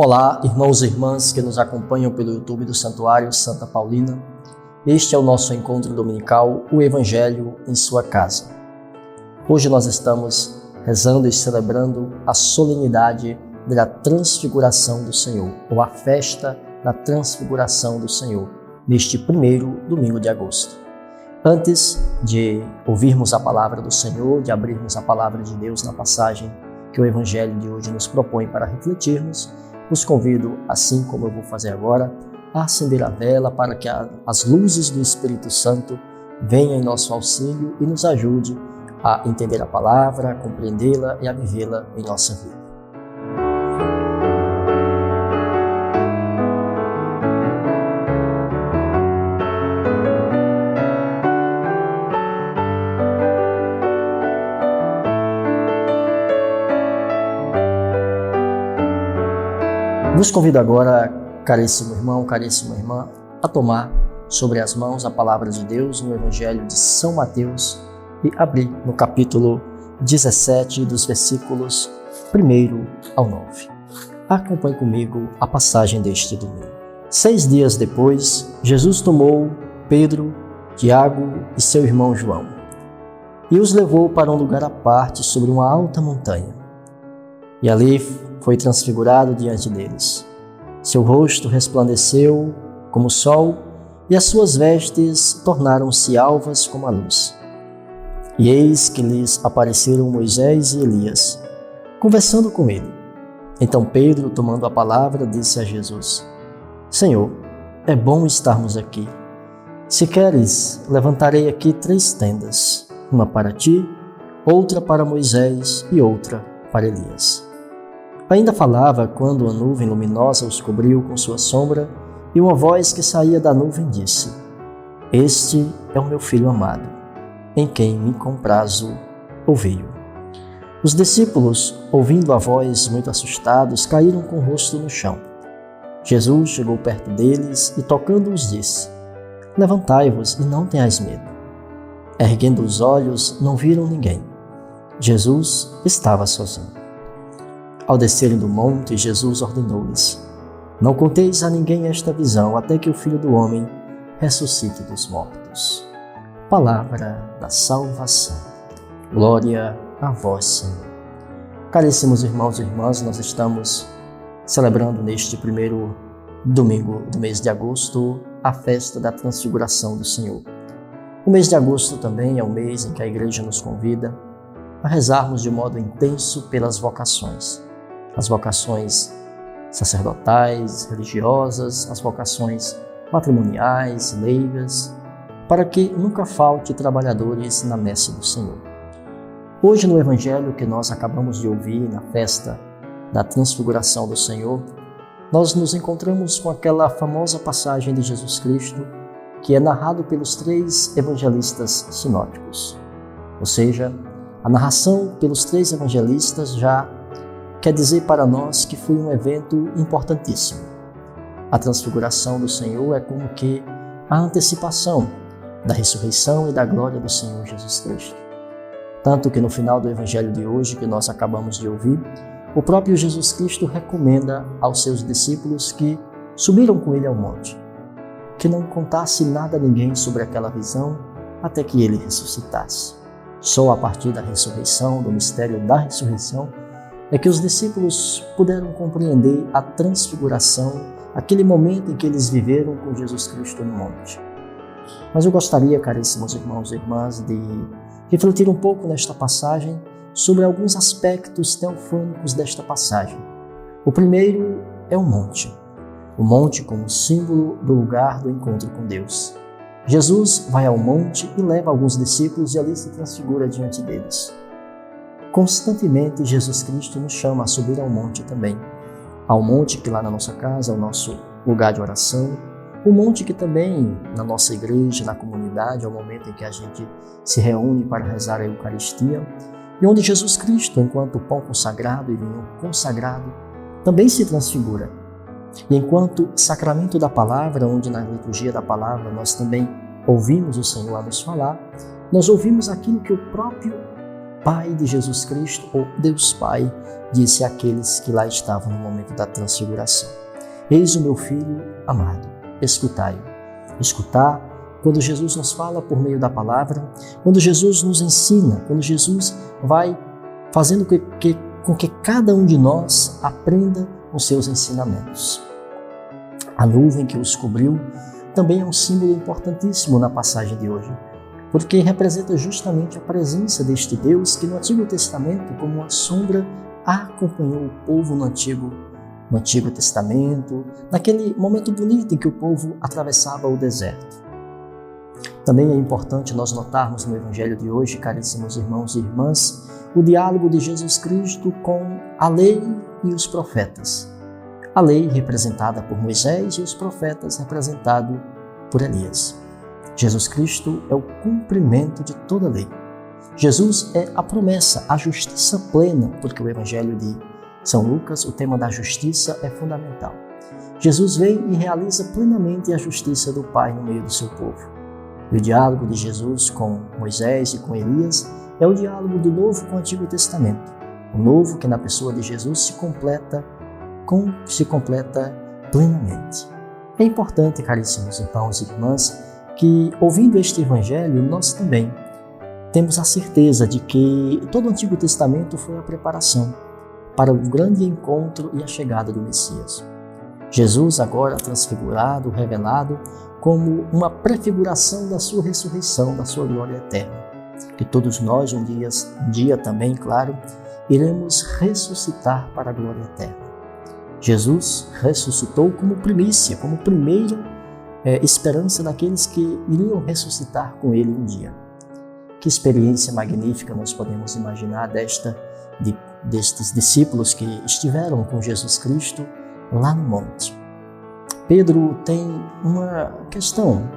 Olá, irmãos e irmãs que nos acompanham pelo YouTube do Santuário Santa Paulina. Este é o nosso encontro dominical, o Evangelho em sua casa. Hoje nós estamos rezando e celebrando a solenidade da Transfiguração do Senhor, ou a festa da Transfiguração do Senhor, neste primeiro domingo de agosto. Antes de ouvirmos a palavra do Senhor, de abrirmos a palavra de Deus na passagem que o Evangelho de hoje nos propõe para refletirmos, os convido, assim como eu vou fazer agora, a acender a vela para que as luzes do Espírito Santo venham em nosso auxílio e nos ajude a entender a palavra, a compreendê-la e a vivê-la em nossa vida. Vos convido agora, caríssimo irmão, caríssima irmã, a tomar sobre as mãos a palavra de Deus no Evangelho de São Mateus e abrir no capítulo 17, dos versículos 1 ao 9. Acompanhe comigo a passagem deste domingo. 6 dias depois, Jesus tomou Pedro, Tiago e seu irmão João e os levou para um lugar à parte sobre uma alta montanha. E ali foi transfigurado diante deles. Seu rosto resplandeceu como o sol e as suas vestes tornaram-se alvas como a luz. E eis que lhes apareceram Moisés e Elias, conversando com ele. Então Pedro, tomando a palavra, disse a Jesus: Senhor, é bom estarmos aqui. Se queres, levantarei aqui 3 tendas, uma para ti, outra para Moisés e outra para Elias. Ainda falava quando a nuvem luminosa os cobriu com sua sombra e uma voz que saía da nuvem disse: Este é o meu filho amado, em quem me comprazo ouvi-o. Os discípulos, ouvindo a voz muito assustados, caíram com o rosto no chão. Jesus chegou perto deles e tocando-os disse: Levantai-vos e não tenhais medo. Erguendo os olhos, não viram ninguém. Jesus estava sozinho. Ao descerem do monte, Jesus ordenou-lhes: Não conteis a ninguém esta visão, até que o Filho do Homem ressuscite dos mortos. Palavra da salvação. Glória a vós, Senhor. Caríssimos irmãos e irmãs, nós estamos celebrando neste primeiro domingo do mês de agosto a festa da Transfiguração do Senhor. O mês de agosto também é o mês em que a Igreja nos convida a rezarmos de modo intenso pelas vocações. As vocações sacerdotais, religiosas, as vocações matrimoniais, leigas, para que nunca falte trabalhadores na messe do Senhor. Hoje, no Evangelho que nós acabamos de ouvir, na festa da Transfiguração do Senhor, nós nos encontramos com aquela famosa passagem de Jesus Cristo que é narrado pelos 3 evangelistas sinóticos. Ou seja, a narração pelos 3 evangelistas já quer dizer para nós que foi um evento importantíssimo. A transfiguração do Senhor é como que a antecipação da ressurreição e da glória do Senhor Jesus Cristo. Tanto que no final do Evangelho de hoje, que nós acabamos de ouvir, o próprio Jesus Cristo recomenda aos seus discípulos que subiram com ele ao monte, que não contasse nada a ninguém sobre aquela visão até que ele ressuscitasse. Só a partir da ressurreição, do mistério da ressurreição, é que os discípulos puderam compreender a transfiguração, aquele momento em que eles viveram com Jesus Cristo no monte. Mas eu gostaria, caríssimos irmãos e irmãs, de refletir um pouco nesta passagem sobre alguns aspectos teofânicos desta passagem. O primeiro é o monte como símbolo do lugar do encontro com Deus. Jesus vai ao monte e leva alguns discípulos e ali se transfigura diante deles. Constantemente, Jesus Cristo nos chama a subir ao monte também. Ao monte que lá na nossa casa é o nosso lugar de oração, o monte que também na nossa igreja, na comunidade, é o momento em que a gente se reúne para rezar a Eucaristia, e onde Jesus Cristo, enquanto pão consagrado e vinho consagrado, também se transfigura. E enquanto sacramento da palavra, onde na liturgia da palavra nós também ouvimos o Senhor a nos falar, nós ouvimos aquilo que o próprio Pai de Jesus Cristo, ou Deus Pai, disse àqueles que lá estavam no momento da transfiguração: eis o meu Filho amado, escutai-o. Escutar, quando Jesus nos fala por meio da palavra, quando Jesus nos ensina, quando Jesus vai fazendo com que cada um de nós aprenda os seus ensinamentos. A nuvem que os cobriu também é um símbolo importantíssimo na passagem de hoje, porque representa justamente a presença deste Deus que no Antigo Testamento, como uma sombra, acompanhou o povo no Antigo Testamento, naquele momento bonito em que o povo atravessava o deserto. Também é importante nós notarmos no Evangelho de hoje, caríssimos irmãos e irmãs, o diálogo de Jesus Cristo com a lei e os profetas. A lei representada por Moisés e os profetas representados por Elias. Jesus Cristo é o cumprimento de toda a lei. Jesus é a promessa, a justiça plena, porque o Evangelho de São Lucas, o tema da justiça é fundamental. Jesus vem e realiza plenamente a justiça do Pai no meio do seu povo. E o diálogo de Jesus com Moisés e com Elias é o diálogo do Novo com o Antigo Testamento. O Novo que na pessoa de Jesus se completa plenamente. É importante, caríssimos irmãos e irmãs, que ouvindo este Evangelho, nós também temos a certeza de que todo o Antigo Testamento foi a preparação para o grande encontro e a chegada do Messias. Jesus agora transfigurado, revelado como uma prefiguração da sua ressurreição, da sua glória eterna. Que todos nós, um dia também, claro, iremos ressuscitar para a glória eterna. Jesus ressuscitou como primícia, como primeira esperança daqueles que iriam ressuscitar com Ele um dia. Que experiência magnífica nós podemos imaginar destes discípulos que estiveram com Jesus Cristo lá no monte. Pedro tem uma questão.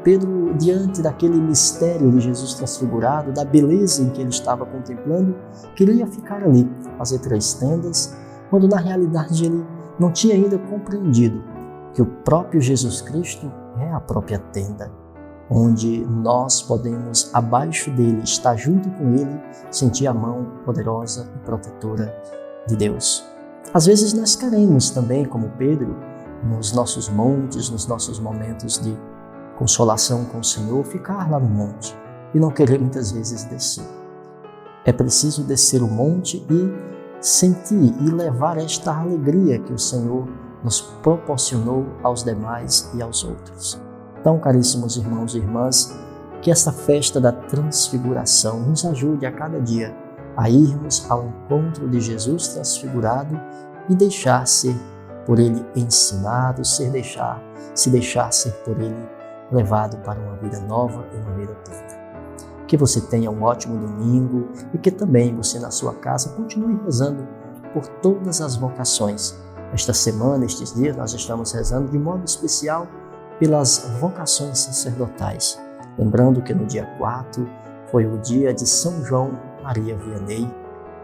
Pedro, diante daquele mistério de Jesus transfigurado, da beleza em que ele estava contemplando, queria ficar ali, fazer 3 tendas, quando na realidade ele não tinha ainda compreendido que o próprio Jesus Cristo é a própria tenda, onde nós podemos, abaixo dele, estar junto com ele, sentir a mão poderosa e protetora de Deus. Às vezes nós queremos também, como Pedro, nos nossos montes, nos nossos momentos de consolação com o Senhor, ficar lá no monte e não querer muitas vezes descer. É preciso descer o monte e sentir e levar esta alegria que o Senhor nos proporcionou aos demais e aos outros. Então, caríssimos irmãos e irmãs, que esta festa da transfiguração nos ajude a cada dia a irmos ao encontro de Jesus transfigurado e deixar ser por Ele ensinado, se deixar ser por Ele levado para uma vida nova e uma vida plena. Que você tenha um ótimo domingo e que também você na sua casa continue rezando por todas as vocações. Esta semana, estes dias, nós estamos rezando de modo especial pelas vocações sacerdotais. Lembrando que no dia 4 foi o dia de São João Maria Vianney,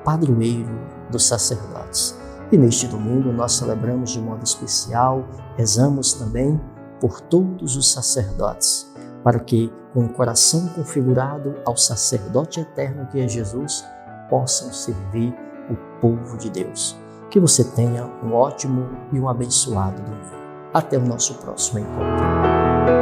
padroeiro dos sacerdotes. E neste domingo nós celebramos de modo especial, rezamos também por todos os sacerdotes, para que, com o coração configurado ao sacerdote eterno que é Jesus, possam servir o povo de Deus. Que você tenha um ótimo e um abençoado domingo. Até o nosso próximo encontro.